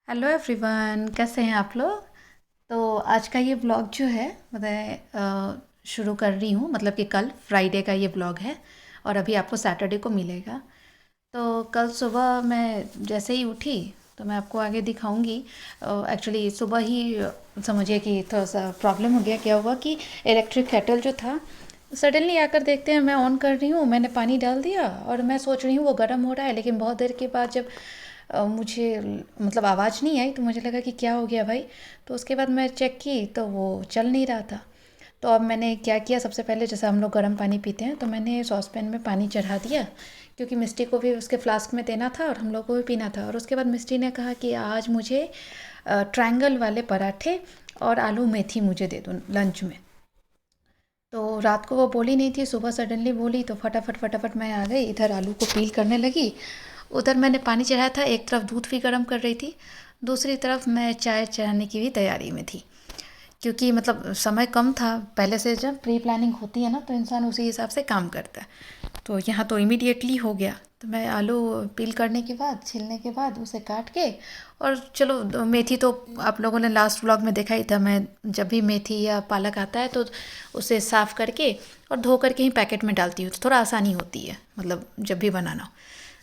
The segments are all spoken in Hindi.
हेलो एवरीवन, कैसे हैं आप लोग। तो आज का ये व्लॉग जो है मैं शुरू कर रही हूँ, मतलब कि कल फ्राइडे का ये व्लॉग है और अभी आपको सैटरडे को मिलेगा। तो कल सुबह मैं जैसे ही उठी तो मैं आपको आगे दिखाऊंगी। एक्चुअली सुबह ही समझिए कि थोड़ा सा प्रॉब्लम हो गया। क्या हुआ कि इलेक्ट्रिक केटल जो था सडनली आकर देखते हैं मैं ऑन कर रही हूँ, मैंने पानी डाल दिया और मैं सोच रही हूँ वो गर्म हो रहा है, लेकिन बहुत देर के बाद जब मुझे मतलब आवाज़ नहीं आई तो मुझे लगा कि क्या हो गया भाई। तो उसके बाद मैं चेक की तो वो चल नहीं रहा था। तो अब मैंने क्या किया, सबसे पहले जैसे हम लोग गर्म पानी पीते हैं तो मैंने सॉस पैन में पानी चढ़ा दिया, क्योंकि मिस्टी को भी उसके फ्लास्क में देना था और हम लोग को भी पीना था। और उसके बाद मिस्टी ने कहा कि आज मुझे ट्रायंगल वाले पराठे और आलू मेथी मुझे दे दो लंच में। तो रात को वो बोली नहीं थी, सुबह सडनली बोली तो फटाफट फटाफट मैं आ गई, इधर आलू को पील करने लगी। उधर मैंने पानी चढ़ाया था, एक तरफ दूध भी गर्म कर रही थी, दूसरी तरफ मैं चाय चढ़ाने की भी तैयारी में थी। क्योंकि मतलब समय कम था, पहले से जब प्री प्लानिंग होती है ना तो इंसान उसी हिसाब से काम करता है। तो यहाँ तो इमीडिएटली हो गया। तो मैं आलू पील करने के बाद, छीलने के बाद उसे काट के, और चलो मेथी तो आप लोगों ने लास्ट व्लॉग में देखा ही था, मैं जब भी मेथी या पालक आता है तो उसे साफ़ करके और धो करके ही पैकेट में डालती हूँ, तो थोड़ा आसानी होती है मतलब जब भी बनाना हो।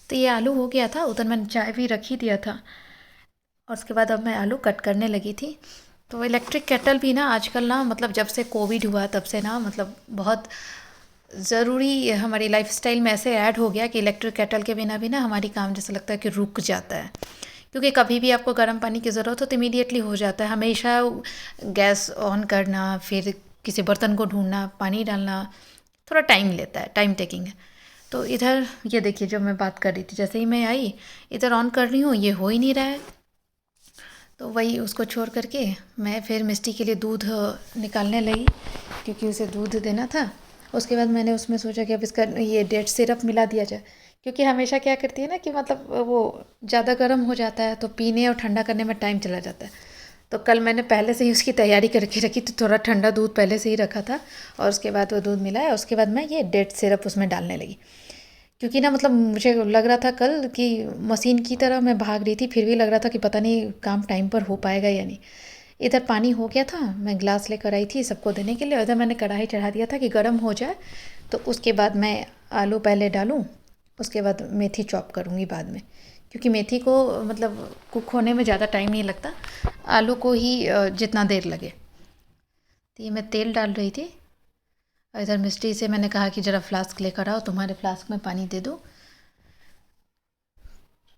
तो ये आलू हो गया था, उधर मैंने चाय भी रख ही दिया था और उसके बाद अब मैं आलू कट करने लगी थी। तो इलेक्ट्रिक केटल भी ना आजकल ना, मतलब जब से कोविड हुआ तब से ना, मतलब बहुत ज़रूरी हमारी लाइफस्टाइल में ऐसे ऐड हो गया कि इलेक्ट्रिक केटल के बिना भी ना हमारी काम जैसा लगता है कि रुक जाता है। क्योंकि कभी भी आपको गर्म पानी की ज़रूरत हो तो इमीडिएटली हो जाता है। हमेशा गैस ऑन करना, फिर किसी बर्तन को ढूंढना, पानी डालना थोड़ा टाइम लेता है, टाइम टेकिंग है। तो इधर ये देखिए, जब मैं बात कर रही थी जैसे ही मैं आई, इधर ऑन कर रही हूँ, ये हो ही नहीं रहा है। तो वही उसको छोड़ करके मैं फिर मिस्टी के लिए दूध निकालने लगी, क्योंकि उसे दूध देना था। उसके बाद मैंने उसमें सोचा कि अब इसका ये डेट सिरप मिला दिया जाए, क्योंकि हमेशा क्या करती है ना कि मतलब वो ज़्यादा गर्म हो जाता है तो पीने और ठंडा करने में टाइम चला जाता है। तो कल मैंने पहले से ही उसकी तैयारी करके रखी थी, थोड़ा ठंडा दूध पहले से ही रखा था और उसके बाद वो दूध मिलाया, उसके बाद मैं ये डेट सिरप उसमें डालने लगी। क्योंकि ना मतलब मुझे लग रहा था कल कि मशीन की तरह मैं भाग रही थी, फिर भी लग रहा था कि पता नहीं काम टाइम पर हो पाएगा या नहीं। इधर पानी हो गया था, मैं ग्लास लेकर आई थी सबको देने के लिए, उधर मैंने कढ़ाई चढ़ा दिया था कि गर्म हो जाए। तो उसके बाद मैं आलू पहले डालूँ, उसके बाद मेथी चॉप करूँगी बाद में, क्योंकि मेथी को मतलब कुक होने में ज़्यादा टाइम नहीं लगता, आलू को ही जितना देर लगे। तो ये मैं तेल डाल रही थी। इधर मिस्टी से मैंने कहा कि ज़रा फ्लास्क लेकर आओ, तुम्हारे फ्लास्क में पानी दे दो।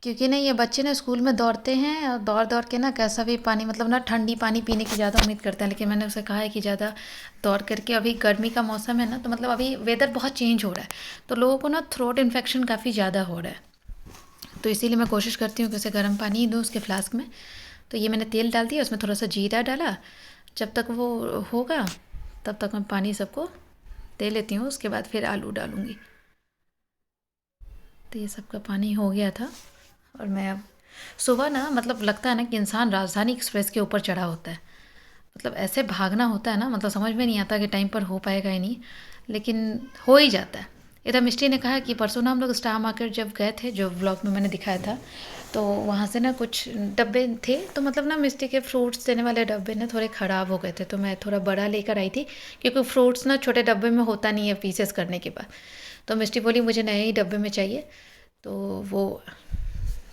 क्योंकि ना ये बच्चे ना स्कूल में दौड़ते हैं और दौड़ दौड़ के ना कैसा भी पानी, मतलब ना ठंडी पानी पीने की ज़्यादा उम्मीद करते हैं, लेकिन मैंने उसे कहा है कि ज़्यादा दौड़ करके, अभी गर्मी का मौसम है ना, तो मतलब अभी वेदर बहुत चेंज हो रहा है, तो लोगों को ना थ्रोट इन्फेक्शन काफ़ी ज़्यादा हो रहा है। तो इसीलिए मैं कोशिश करती हूँ कि उसे गर्म पानी ही दूँ उसके फ्लास्क में। तो ये मैंने तेल डाल दिया, उसमें थोड़ा सा जीरा डाला। जब तक वो होगा तब तक मैं पानी सबको दे लेती हूँ, उसके बाद फिर आलू डालूँगी। तो ये सबका पानी हो गया था और मैं अब सुबह ना, मतलब लगता है ना कि इंसान राजधानी एक्सप्रेस के ऊपर चढ़ा होता है। मतलब ऐसे भागना होता है ना, मतलब समझ में नहीं आता कि टाइम पर हो पाएगा या नहीं, लेकिन हो ही जाता है। इधर मिस्टी ने कहा कि परसों ना हम लोग स्टार मार्केट जब गए थे, जो व्लॉग में मैंने दिखाया था, तो वहाँ से ना कुछ डब्बे थे, तो मतलब ना मिस्टी के फ्रूट्स देने वाले डब्बे ना थोड़े ख़राब हो गए थे, तो मैं थोड़ा बड़ा लेकर आई थी, क्योंकि फ्रूट्स ना छोटे डब्बे में होता नहीं है पीसेस करने के बाद। तो मिस्टी बोली मुझे नए ही डब्बे में चाहिए। तो वो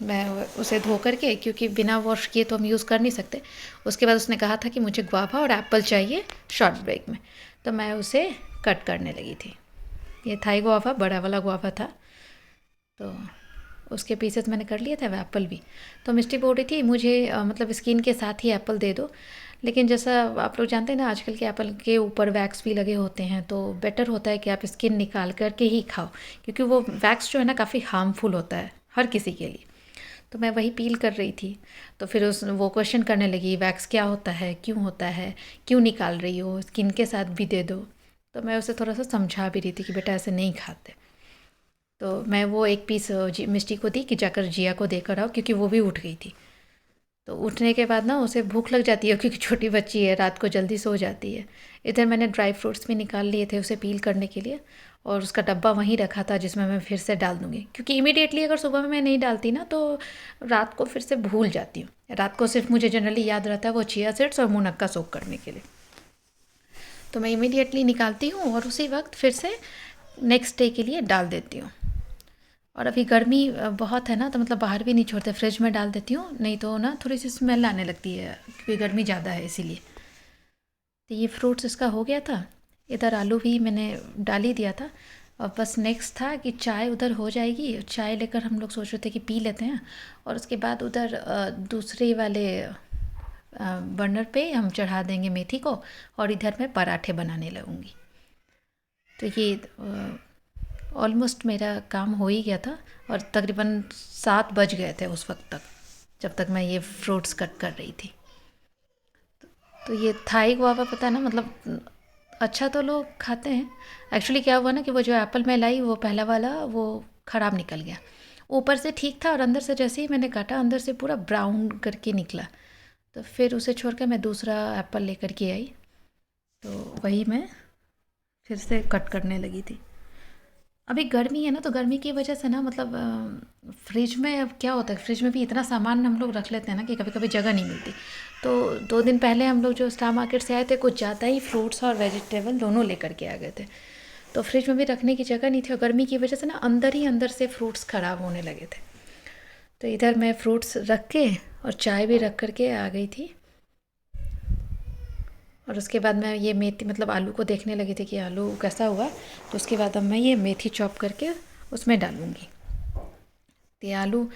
मैं उसे धो करके, क्योंकि बिना वॉश किए तो हम यूज़ कर नहीं सकते। उसके बाद उसने कहा था कि मुझे गुआवा और एप्पल चाहिए शॉर्ट ब्रेक में, तो मैं उसे कट करने लगी थी। ये थाई गुआवा, बड़ा वाला गुआवा था, तो उसके पीसेस मैंने कर लिए थे, वह एप्पल भी। तो मिस्टी बोल रही थी मुझे मतलब स्किन के साथ ही एप्पल दे दो, लेकिन जैसा आप लोग जानते हैं ना आजकल के एप्पल के ऊपर वैक्स भी लगे होते हैं, तो बेटर होता है कि आप स्किन निकाल करके ही खाओ, क्योंकि वो वैक्स जो है ना काफ़ी हार्मफुल होता है हर किसी के लिए। तो मैं वही पील कर रही थी, तो फिर उस वो क्वेश्चन करने लगी वैक्स क्या होता है, क्यों होता है, क्यों निकाल रही हो, स्किन के साथ भी दे दो। तो मैं उसे थोड़ा सा समझा भी रही थी कि बेटा ऐसे नहीं खाते। तो मैं वो एक पीस मिस्टी को दी कि जाकर जिया को देकर आओ, क्योंकि वो भी उठ गई थी। तो उठने के बाद ना उसे भूख लग जाती है, क्योंकि छोटी बच्ची है, रात को जल्दी सो जाती है। इधर मैंने ड्राई फ्रूट्स भी निकाल लिए थे उसे पील करने के लिए, और उसका डब्बा वहीं रखा था जिसमें मैं फिर से डाल दूँगी, क्योंकि इमीडिएटली अगर सुबह में मैं नहीं डालती ना तो रात को फिर से भूल जाती हूँ। रात को सिर्फ मुझे जनरली याद रहता है वो चिया सीड्स और मुनक्का सोक करने के लिए। तो मैं इमीडिएटली निकालती हूँ और उसी वक्त फिर से नेक्स्ट डे के लिए डाल देती हूँ। और अभी गर्मी बहुत है ना, तो मतलब बाहर भी नहीं छोड़ते, फ्रिज में डाल देती हूँ, नहीं तो ना थोड़ी सी स्मेल आने लगती है क्योंकि गर्मी ज़्यादा है इसीलिए। तो ये फ्रूट्स इसका हो गया था। इधर आलू भी मैंने डाल ही दिया था और बस नेक्स्ट था कि चाय उधर हो जाएगी, चाय लेकर हम लोग सोच रहे थे कि पी लेते हैं और उसके बाद उधर दूसरे वाले बर्नर पे हम चढ़ा देंगे मेथी को और इधर मैं पराठे बनाने लगूँगी। तो ये ऑलमोस्ट मेरा काम हो ही गया था और तकरीबन 7 बज गए थे उस वक्त तक, जब तक मैं ये फ्रूट्स कट कर रही थी। तो ये थाई गुआवा पता है ना, मतलब अच्छा तो लोग खाते हैं। एक्चुअली क्या हुआ ना कि वो जो एप्पल मैं लाई वो पहला वाला वो ख़राब निकल गया। ऊपर से ठीक था और अंदर से जैसे ही मैंने काटा अंदर से पूरा ब्राउन करके निकला। तो फिर उसे छोड़ कर मैं दूसरा एप्पल लेकर के आई, तो वही मैं फिर से कट करने लगी थी। अभी गर्मी है ना, तो गर्मी की वजह से ना मतलब फ्रिज में अब क्या होता है, फ्रिज में भी इतना सामान हम लोग रख लेते हैं ना कि कभी कभी जगह नहीं मिलती। तो 2 दिन पहले हम लोग जो स्टार मार्केट से आए थे कुछ ज़्यादा ही फ्रूट्स और वेजिटेबल दोनों लेकर के आ गए थे। तो फ्रिज में भी रखने की जगह नहीं थी और गर्मी की वजह से ना अंदर ही अंदर से फ्रूट्स ख़राब होने लगे थे। तो इधर मैं फ्रूट्स रख के और चाय भी रख करके आ गई थी। और उसके बाद मैं ये मेथी मतलब आलू को देखने लगी थी कि आलू कैसा हुआ। तो उसके बाद अब मैं ये मेथी चॉप करके उसमें डालूँगी। तो ये आलू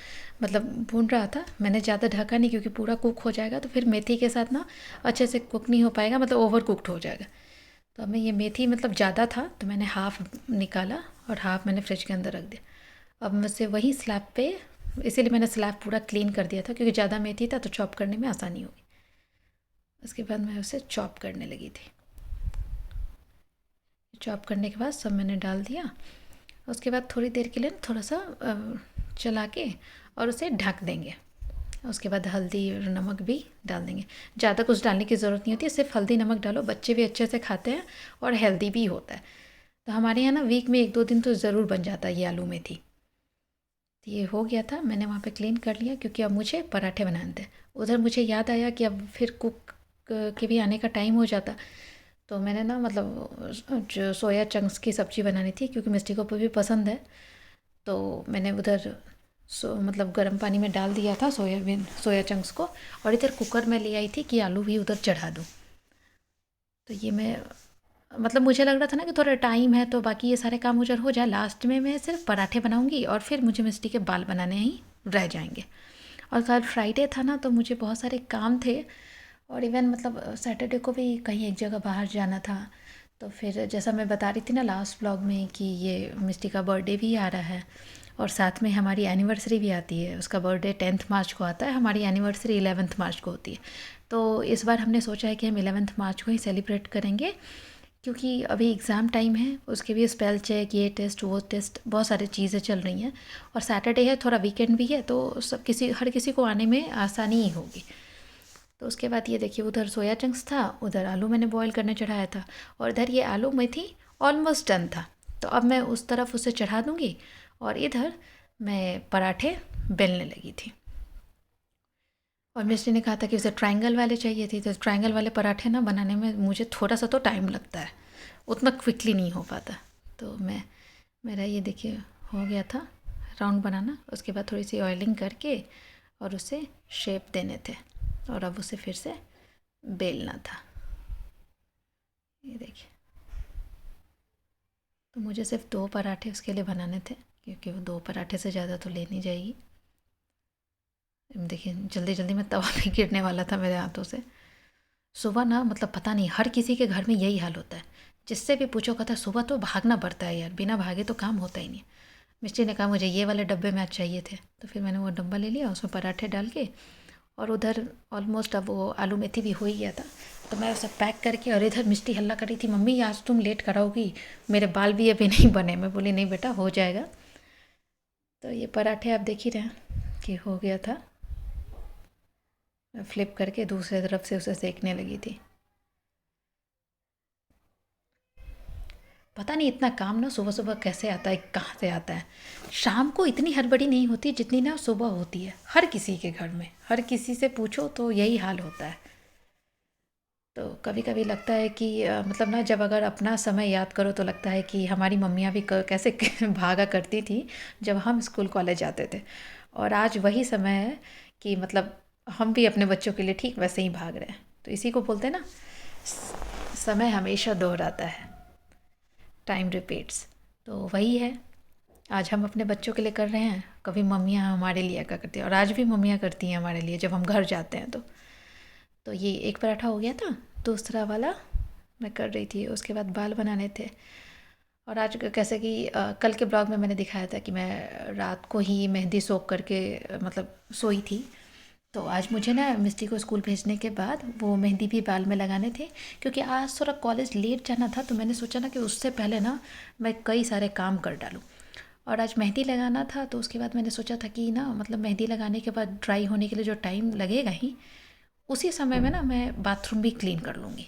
मतलब भून रहा था, मैंने ज़्यादा ढका नहीं क्योंकि पूरा कुक हो जाएगा तो फिर मेथी के साथ ना अच्छे से कुक नहीं हो पाएगा, मतलब ओवर कुक्ड हो जाएगा। तो अब मैं ये मेथी मतलब ज़्यादा था तो मैंने हाफ़ निकाला और हाफ़ मैंने फ्रिज के अंदर रख दिया। अब मैं से वही स्लैब पे, इसीलिए मैंने स्लैब पूरा क्लीन कर दिया था क्योंकि ज़्यादा मेथी था तो चॉप करने में आसानी होगी। उसके बाद मैं उसे चॉप करने लगी थी। चॉप करने के बाद सब मैंने डाल दिया। उसके बाद थोड़ी देर के लिए थोड़ा सा चला के और उसे ढक देंगे। उसके बाद हल्दी और नमक भी डाल देंगे। ज़्यादा कुछ डालने की ज़रूरत नहीं होती, सिर्फ हल्दी नमक डालो, बच्चे भी अच्छे से खाते हैं और हेल्दी भी होता है। तो हमारे यहाँ ना वीक में 1-2 दिन तो ज़रूर बन जाता है ये आलू मेथी। तो ये हो गया था, मैंने वहाँ पे क्लीन कर लिया क्योंकि अब मुझे पराठे बनाने थे। उधर मुझे याद आया कि अब फिर कुक के भी आने का टाइम हो जाता। तो मैंने ना मतलब जो सोया चंक्स की सब्ज़ी बनानी थी क्योंकि मिस्टी को भी पसंद है। तो मैंने उधर मतलब गर्म पानी में डाल दिया था सोया चंक्स को और इधर कुकर में ले आई थी कि आलू भी उधर चढ़ा दूँ। तो ये मैं मतलब मुझे लग रहा था ना कि थोड़ा टाइम है तो बाकी ये सारे काम उधर हो जाए, लास्ट में मैं सिर्फ पराठे बनाऊँगी और फिर मुझे मिस्टी के बाल बनाने ही रह जाएंगे। और कल फ्राइडे था ना तो मुझे बहुत सारे काम थे और इवन मतलब सैटरडे को भी कहीं एक जगह बाहर जाना था। तो फिर जैसा मैं बता रही थी ना लास्ट ब्लॉग में कि ये मिस्टी का बर्थडे भी आ रहा है और साथ में हमारी एनिवर्सरी भी आती है। उसका बर्थडे 10th मार्च को आता है, हमारी एनिवर्सरी 11th मार्च को होती है। तो इस बार हमने सोचा है कि हम 11th मार्च को ही सेलिब्रेट करेंगे क्योंकि अभी एग्ज़ाम टाइम है, उसके भी स्पेल चेक, ये टेस्ट वो टेस्ट, बहुत सारी चीज़ें चल रही हैं और सैटरडे है, थोड़ा वीकेंड भी है तो सब हर किसी को आने में आसानी ही होगी। तो उसके बाद ये देखिए उधर सोया चंक्स था, उधर आलू मैंने बॉईल करने चढ़ाया था और इधर ये आलू मेथी ऑलमोस्ट डन था। तो अब मैं उस तरफ उसे चढ़ा दूँगी और इधर मैं पराठे बेलने लगी थी। और मिस्टी ने कहा था कि उसे ट्रायंगल वाले चाहिए थी, तो ट्रायंगल वाले पराठे ना बनाने में मुझे थोड़ा सा तो टाइम लगता है, उतना क्विकली नहीं हो पाता। तो मेरा ये देखिए हो गया था राउंड बनाना। उसके बाद थोड़ी सी ऑयलिंग करके और उसे शेप देने थे और अब उसे फिर से बेलना था। ये देखिए, तो मुझे सिर्फ 2 पराठे उसके लिए बनाने थे क्योंकि वो 2 पराठे से ज़्यादा तो ले नहीं जाएगी। देखिए जल्दी जल्दी में तवा भी गिरने वाला था मेरे हाथों से। सुबह ना मतलब पता नहीं हर किसी के घर में यही हाल होता है, जिससे भी पूछो कहता है सुबह तो भागना पड़ता है यार, बिना भागे तो काम होता ही नहीं। मिस्टी ने कहा मुझे ये वाले डब्बे में आज चाहिए थे, तो फिर मैंने वो डब्बा ले लिया, उसमें पराठे डाल के और उधर ऑलमोस्ट अब वो आलू मेथी भी हो ही गया था। तो मैं उसे पैक करके और इधर मिस्टी हल्ला कर रही थी, मम्मी आज तुम लेट कराओगी, मेरे बाल भी अभी नहीं बने। मैं बोली नहीं बेटा हो जाएगा। तो ये पराठे आप देख ही रहे हैं कि हो गया था। मैं फ्लिप करके दूसरे तरफ से उसे सेकने लगी थी। पता नहीं इतना काम ना सुबह सुबह कैसे आता है, कहाँ से आता है। शाम को इतनी हड़बड़ी नहीं होती जितनी ना सुबह होती है, हर किसी के घर में, हर किसी से पूछो तो यही हाल होता है। तो कभी कभी लगता है कि मतलब ना जब अगर अपना समय याद करो तो लगता है कि हमारी मम्मियाँ भी कैसे भागा करती थी जब हम स्कूल कॉलेज जाते थे। और आज वही समय है कि मतलब हम भी अपने बच्चों के लिए ठीक वैसे ही भाग रहे हैं। तो इसी को बोलते हैं ना, समय हमेशा दोहराता है, टाइम रिपीट्स। तो वही है, आज हम अपने बच्चों के लिए कर रहे हैं, कभी मम्मियाँ हमारे लिए क्या करती हैं, और आज भी मम्मियाँ करती हैं हमारे लिए जब हम घर जाते हैं। तो ये एक पराठा हो गया था, दूसरा वाला मैं कर रही थी, उसके बाद बाल बनाने थे। और आज कैसे कि कल के ब्लॉग में मैंने दिखाया था कि मैं रात को ही मेहंदी सोख करके मतलब सोई थी। तो आज मुझे ना मिस्टी को स्कूल भेजने के बाद वो मेहंदी भी बाल में लगाने थे, क्योंकि आज थोड़ा कॉलेज लेट जाना था। तो मैंने सोचा ना कि उससे पहले ना मैं कई सारे काम कर डालूँ। और आज मेहंदी लगाना था, तो उसके बाद मैंने सोचा था कि ना मतलब मेहंदी लगाने के बाद ड्राई होने के लिए जो टाइम लगेगा ही, उसी समय में ना मैं बाथरूम भी क्लीन कर लूँगी,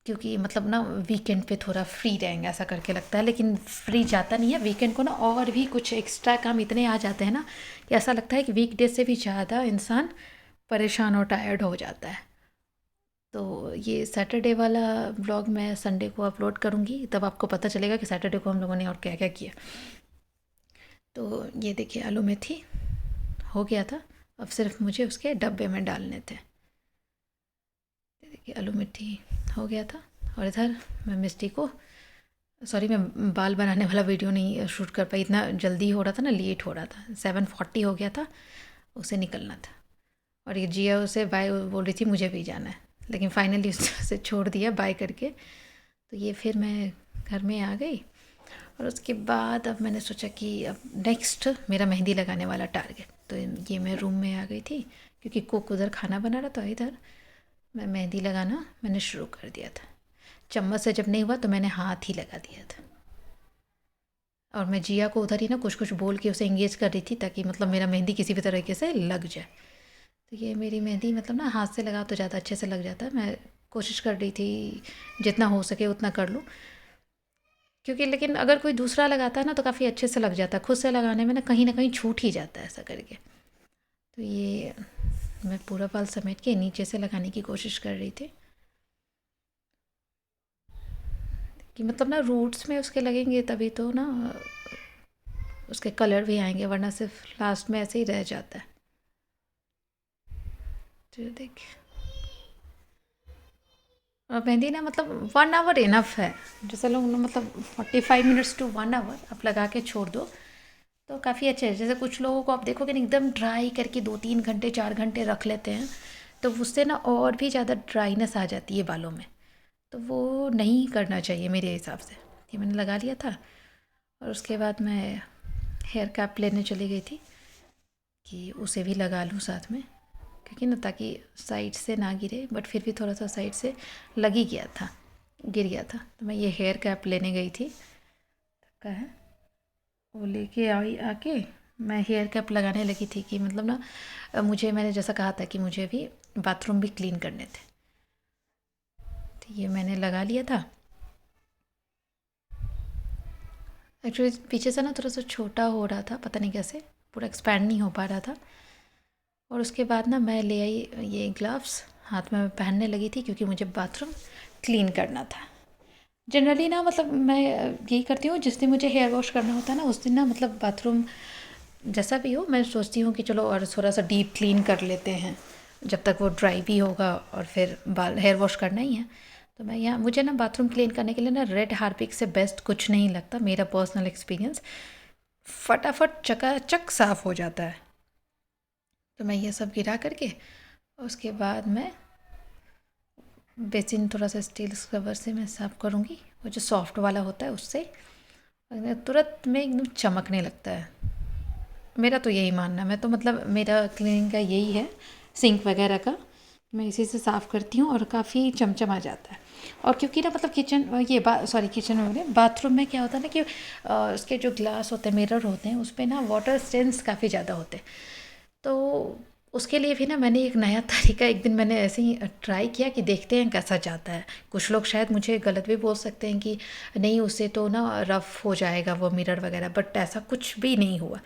क्योंकि मतलब ना वीकेंड पे थोड़ा फ्री रहेंगे ऐसा करके लगता है। लेकिन फ्री जाता नहीं है वीकेंड को ना, और भी कुछ एक्स्ट्रा काम इतने आ जाते हैं ना कि ऐसा लगता है कि वीकडे से भी ज़्यादा इंसान परेशान और टायर्ड हो जाता है। तो ये सैटरडे वाला ब्लॉग मैं संडे को अपलोड करूँगी, तब आपको पता चलेगा कि सैटरडे को हम लोगों ने और क्या क्या किया। तो ये देखिए आलू मेथी हो गया था, अब सिर्फ मुझे उसके डब्बे में डालने थे। देखिए आलू मेथी हो गया था। और इधर मैं मिस्टी को, सॉरी मैं बाल बनाने वाला वीडियो नहीं शूट कर पाई, इतना जल्दी हो रहा था ना, लेट हो रहा था, 7:40 हो गया था, उसे निकलना था। और ये जिया उसे बाय बोल रही थी मुझे भी जाना है, लेकिन फाइनली उसे छोड़ दिया बाय करके। तो ये फिर मैं घर में आ गई। और उसके बाद अब मैंने सोचा कि अब नेक्स्ट मेरा मेहंदी लगाने वाला टारगेट, तो ये मैं रूम में आ गई थी क्योंकि कुक उधर खाना बना रहा था, इधर मैं मेहंदी लगाना मैंने शुरू कर दिया था। चम्मच से जब नहीं हुआ तो मैंने हाथ ही लगा दिया था। और मैं जिया को उधर ही ना कुछ कुछ बोल के उसे इंगेज कर रही थी, ताकि मतलब मेरा मेहंदी किसी भी तरीके से लग जाए। तो ये मेरी मेहंदी मतलब ना हाथ से लगा तो ज़्यादा अच्छे से लग जाता है। मैं कोशिश कर रही थी जितना हो सके उतना कर लूँ, क्योंकि लेकिन अगर कोई दूसरा लगाता है ना तो काफ़ी अच्छे से लग जाता है, खुद से लगाने में ना कहीं छूट ही जाता है ऐसा करके। तो ये मैं पूरा बाल समेट के नीचे से लगाने की कोशिश कर रही थी कि मतलब ना रूट्स में उसके लगेंगे तभी तो ना उसके कलर भी आएंगे, वरना सिर्फ लास्ट में ऐसे ही रह जाता है। तो देखिए, और मेहंदी ना मतलब 1 आवर इनफ है। जैसे लोग ना मतलब 45 मिनट्स टू 1 आवर आप लगा के छोड़ दो तो काफ़ी अच्छे है। जैसे कुछ लोगों को आप देखोगे ना एकदम ड्राई करके 2-3 घंटे 4 घंटे रख लेते हैं, तो उससे ना और भी ज़्यादा ड्राइनेस आ जाती है बालों में। तो वो नहीं करना चाहिए मेरे हिसाब से। ये मैंने लगा लिया था और उसके बाद मैं हेयर कैप लेने चली गई थी कि उसे भी लगा लूँ साथ में, क्योंकि ना ताकि साइड से ना गिरे, बट फिर भी थोड़ा सा साइड से लग ही गया था, गिर गया था। तो मैं ये हेयर कैप लेने गई थी, का है वो लेके आई, आके मैं हेयर कैप लगाने लगी थी कि मतलब ना मुझे, मैंने जैसा कहा था कि मुझे भी बाथरूम भी क्लीन करने थे, तो ये मैंने लगा लिया था। एक्चुअली पीछे से ना थोड़ा सा छोटा हो रहा था, पता नहीं कैसे पूरा एक्सपैंड नहीं हो पा रहा था। और उसके बाद ना मैं ले आई ये ग्लव्स, हाथ में मैं पहनने लगी थी क्योंकि मुझे बाथरूम क्लीन करना था। जनरली ना मतलब मैं यही करती हूँ, जिस दिन मुझे हेयर वॉश करना होता है ना उस दिन ना मतलब बाथरूम जैसा भी हो मैं सोचती हूँ कि चलो और थोड़ा सा डीप क्लीन कर लेते हैं, जब तक वो ड्राई भी होगा और फिर बाल हेयर वॉश करना ही है। तो मैं यहाँ, मुझे ना बाथरूम क्लीन करने के लिए ना रेड हार्पिक से बेस्ट कुछ नहीं लगता, मेरा पर्सनल एक्सपीरियंस, फटाफट चकाचक साफ़ हो जाता है। तो मैं ये सब गिरा करके उसके बाद मैं बेसिन थोड़ा सा स्टील स्क्रबर से मैं साफ़ करूँगी, वो जो सॉफ्ट वाला होता है उससे, और तुरंत में एकदम चमकने लगता है। मेरा तो यही मानना है, मैं तो मतलब मेरा क्लीनिंग का यही है, सिंक वगैरह का मैं इसी से साफ़ करती हूँ और काफ़ी चमचम आ जाता है। और क्योंकि ना मतलब किचन ये सॉरी किचन में बोले, बाथरूम में क्या होता है ना कि उसके जो ग्लास होते हैं, मिरर होते हैं, उस पर ना वाटर स्टेंस काफ़ी ज़्यादा होते हैं। तो उसके लिए भी ना मैंने एक नया तरीका एक दिन मैंने ऐसे ही ट्राई किया कि देखते हैं कैसा जाता है। कुछ लोग शायद मुझे गलत भी बोल सकते हैं कि नहीं उससे तो ना रफ़ हो जाएगा वो मिरर वगैरह, बट ऐसा कुछ भी नहीं हुआ।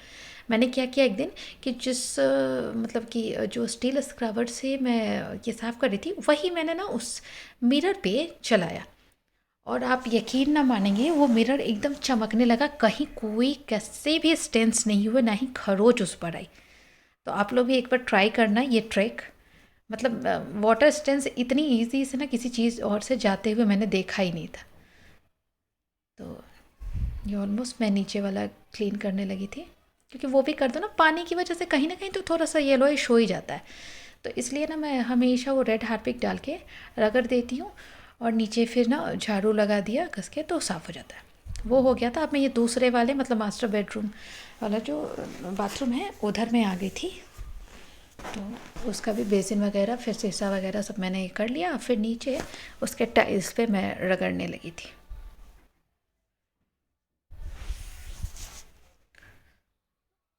मैंने क्या किया एक दिन कि जिस मतलब कि जो स्टील स्क्रबर से मैं ये साफ़ कर रही थी वही मैंने ना उस मिरर पे चलाया, और आप यकीन ना मानेंगे वो मिरर एकदम चमकने लगा, कहीं कोई कैसे भी स्टेंस नहीं हुए, ना ही खरोच उस पर आई। तो आप लोग भी एक बार ट्राई करना ये ट्रिक। मतलब वाटर स्टेंस इतनी इजी से ना किसी चीज़ और से जाते हुए मैंने देखा ही नहीं था। तो ये ऑलमोस्ट मैं नीचे वाला क्लीन करने लगी थी, क्योंकि वो भी कर दो ना पानी की वजह से कहीं ना कहीं तो थोड़ा सा येलोइश हो ही जाता है। तो इसलिए ना मैं हमेशा वो रेड हार्पिक डाल के रगड़ देती हूँ, और नीचे फिर ना झाड़ू लगा दिया घस के तो साफ़ हो जाता है। वो हो गया था। अब मैं ये दूसरे वाले मतलब मास्टर बेडरूम वाला जो बाथरूम है उधर में आ गई थी। तो उसका भी बेसिन वगैरह फिर शीशा वगैरह सब मैंने कर लिया, फिर नीचे उसके टाइल्स पे मैं रगड़ने लगी थी।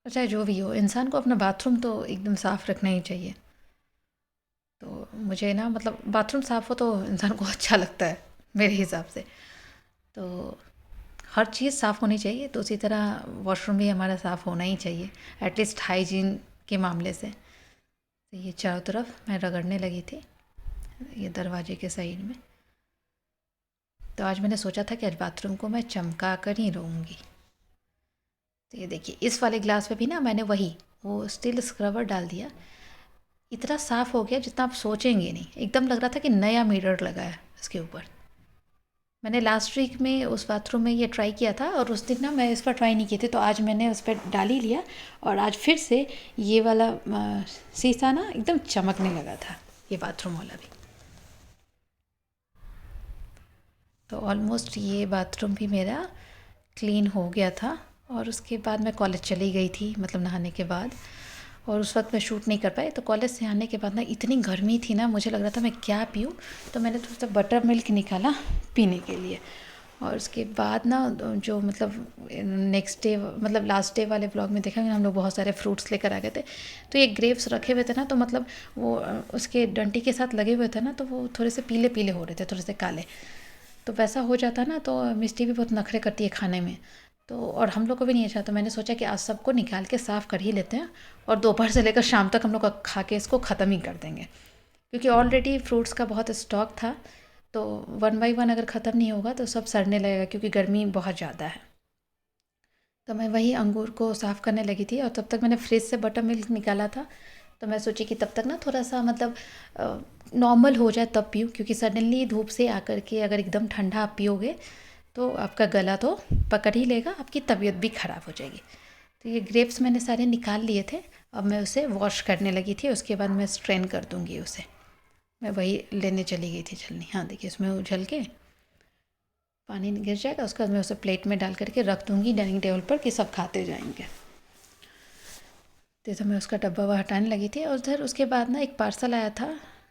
चाहे जो भी हो, इंसान को अपना बाथरूम तो एकदम साफ़ रखना ही चाहिए। तो मुझे ना मतलब बाथरूम साफ़ हो तो इंसान को अच्छा लगता है मेरे हिसाब से। तो हर चीज़ साफ़ होनी चाहिए, तो उसी तरह वॉशरूम भी हमारा साफ़ होना ही चाहिए, एटलीस्ट हाइजीन के मामले से। तो ये चारों तरफ मैं रगड़ने लगी थी, ये दरवाजे के साइड में। तो आज मैंने सोचा था कि आज बाथरूम को मैं चमका कर ही रहूँगी। तो ये देखिए इस वाले ग्लास में भी ना मैंने वही वो स्टील स्क्रबर डाल दिया। इतना साफ़ हो गया जितना आप सोचेंगे नहीं, एकदम लग रहा था कि नया मिरर लगा है इसके ऊपर। मैंने लास्ट वीक में उस बाथरूम में ये ट्राई किया था, और उस दिन ना मैं इस पर ट्राई नहीं की थी, तो आज मैंने उस पर डाल ही लिया। और आज फिर से ये वाला शीशा ना एकदम चमकने लगा था, ये बाथरूम वाला भी। तो ऑलमोस्ट ये बाथरूम भी मेरा क्लीन हो गया था। और उसके बाद मैं कॉलेज चली गई थी, मतलब नहाने के बाद, और उस वक्त मैं शूट नहीं कर पाई। तो कॉलेज से आने के बाद ना इतनी गर्मी थी ना, मुझे लग रहा था मैं क्या पीऊँ। तो मैंने थोड़ा सा बटर मिल्क निकाला पीने के लिए। और उसके बाद ना जो मतलब नेक्स्ट डे मतलब लास्ट डे वाले व्लॉग में देखा हम लोग बहुत सारे फ्रूट्स लेकर आ गए थे। तो ये ग्रेप्स रखे हुए थे ना, तो मतलब वो उसके डंटी के साथ लगे हुए थे ना, तो वो थोड़े से पीले पीले हो रहे थे, थोड़े से काले। तो वैसा हो जाता ना, तो मिष्टी भी बहुत नखरे करती है खाने में। तो और हम लोग को भी नहीं अच्छा, तो मैंने सोचा कि आज सबको निकाल के साफ़ कर ही लेते हैं, और दोपहर से लेकर शाम तक हम लोग खा के इसको ख़त्म ही कर देंगे, क्योंकि ऑलरेडी फ्रूट्स का बहुत स्टॉक था। तो वन बाई वन अगर ख़त्म नहीं होगा तो सब सड़ने लगेगा, क्योंकि गर्मी बहुत ज़्यादा है। तो मैं वही अंगूर को साफ़ करने लगी थी, और तब तक मैंने फ्रिज से बटर मिल्क निकाला था। तो मैं सोची कि तब तक ना थोड़ा सा मतलब नॉर्मल हो जाए तब पीऊँ, क्योंकि सडनली धूप से आकर के अगर एकदम ठंडा आप पियोगे तो आपका गला तो पकड़ ही लेगा, आपकी तबीयत भी ख़राब हो जाएगी। तो ये ग्रेप्स मैंने सारे निकाल लिए थे। अब मैं उसे वॉश करने लगी थी, उसके बाद मैं स्ट्रेन कर दूँगी उसे। मैं वही लेने चली गई थी छलनी। हाँ देखिए इसमें उछल के पानी गिर जाएगा, उसके बाद मैं उसे प्लेट में डाल करके रख दूँगी डाइनिंग टेबल पर कि सब खाते जाएंगे। तो मैं उसका डब्बा वह हटाने लगी थी। और उधर उसके बाद ना एक पार्सल आया था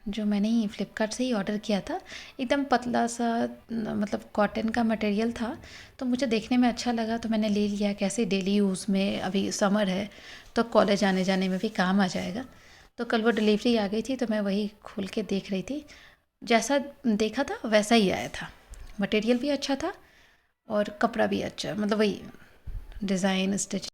जो मैंने ही फ्लिपकार्ट से ही ऑर्डर किया था। एकदम पतला सा मतलब कॉटन का मटेरियल था, तो मुझे देखने में अच्छा लगा, तो मैंने ले लिया। कैसे डेली यूज़ में, अभी समर है तो कॉलेज आने जाने में भी काम आ जाएगा। तो कल वो डिलीवरी आ गई थी, तो मैं वही खोल के देख रही थी। जैसा देखा था वैसा ही आया था, मटेरियल भी अच्छा था और कपड़ा भी अच्छा, मतलब वही डिज़ाइन स्टिच